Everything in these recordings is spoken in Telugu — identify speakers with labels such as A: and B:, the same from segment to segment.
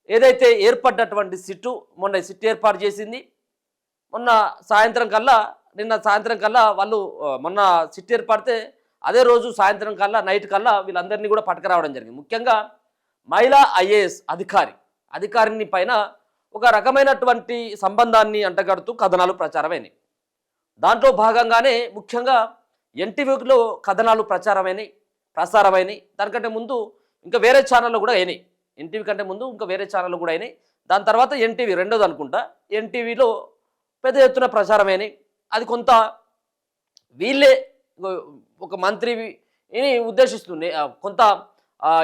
A: ఏదైతే ఏర్పడ్డటువంటి సిట్టు మొన్న సిట్ ఏర్పాటు చేసింది. మొన్న సాయంత్రం కల్లా నిన్న సాయంత్రం కల్లా వాళ్ళు మొన్న సిట్ ఏర్పడితే అదే రోజు సాయంత్రం కల్లా నైట్ కల్లా వీళ్ళందరినీ కూడా పట్టుకురావడం జరిగింది. ముఖ్యంగా మహిళా ఐఏఎస్ అధికారిని పైన ఒక రకమైనటువంటి సంబంధాన్ని అంటగడుతూ కథనాలు ప్రచారమైనవి. దాంట్లో భాగంగానే ముఖ్యంగా ఎన్టీవీలో కథనాలు ప్రసారమైనవి. దానికంటే ముందు ఇంకా వేరే ఛానళ్ళు కూడా అయినాయి. ఎన్టీవీ కంటే ముందు ఇంకా వేరే ఛానళ్ళు కూడా అయినాయి. దాని తర్వాత ఎన్టీవీ రెండోది అనుకుంటా. ఎన్టీవీలో పెద్ద ఎత్తున ప్రచారమైనవి. అది కొంత వీళ్ళే ఒక మంత్రిని ఉద్దేశిస్తుంది కొంత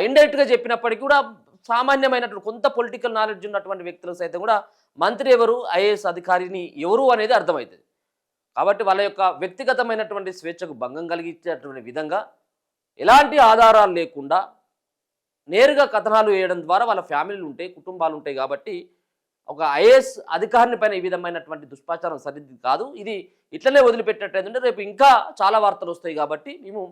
A: ఇండైరెక్ట్గా చెప్పినప్పటికీ కూడా సామాన్యమైనటువంటి కొంత పొలిటికల్ నాలెడ్జ్ ఉన్నటువంటి వ్యక్తులకు సైతం కూడా మంత్రి ఎవరు, ఐఏఎస్ అధికారిని ఎవరు అనేది అర్థమవుతుంది. కాబట్టి వాళ్ళ యొక్క వ్యక్తిగతమైనటువంటి స్వేచ్ఛకు భంగం కలిగించేటువంటి విధంగా ఎలాంటి ఆధారాలు లేకుండా నేరుగా కథనాలు వేయడం ద్వారా వాళ్ళ ఫ్యామిలీలు ఉంటాయి, కుటుంబాలు ఉంటాయి. కాబట్టి ఒక ఐఏఎస్ అధికారిని పైన ఈ విధమైనటువంటి దుష్ప్రచారం సరిది కాదు. ఇది ఇట్లనే వదిలిపెట్టినట్టయితే రేపు ఇంకా చాలా వార్తలు వస్తాయి. కాబట్టి మేము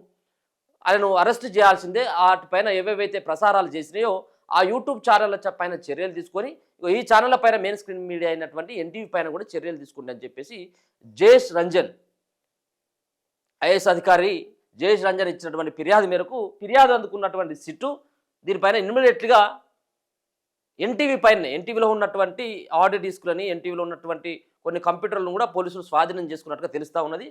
A: ఆయనను అరెస్ట్ చేయాల్సిందే. వాటిపైన ఏవేవైతే ప్రసారాలు చేసినాయో ఆ యూట్యూబ్ ఛానళ్ళ పైన చర్యలు తీసుకొని ఈ ఛానళ్ళ పైన మెయిన్ స్క్రీన్ మీడియా అయినటువంటి ఎన్టీవీ పైన కూడా చర్యలు తీసుకుంటా అని చెప్పేసి జయేష్ రంజన్ ఐఏఎస్ అధికారి జయేష్ రంజన్ ఇచ్చినటువంటి ఫిర్యాదు మేరకు ఫిర్యాదు అందుకున్నటువంటి సిట్టు దీనిపైన ఇమ్మీడియట్గా ఎన్టీవీలో ఉన్నటువంటి ఆడియో డిస్కులని, ఎన్టీవీలో ఉన్నటువంటి కొన్ని కంప్యూటర్లను కూడా పోలీసులు స్వాధీనం చేసుకున్నట్టుగా తెలుస్తూ ఉన్నది.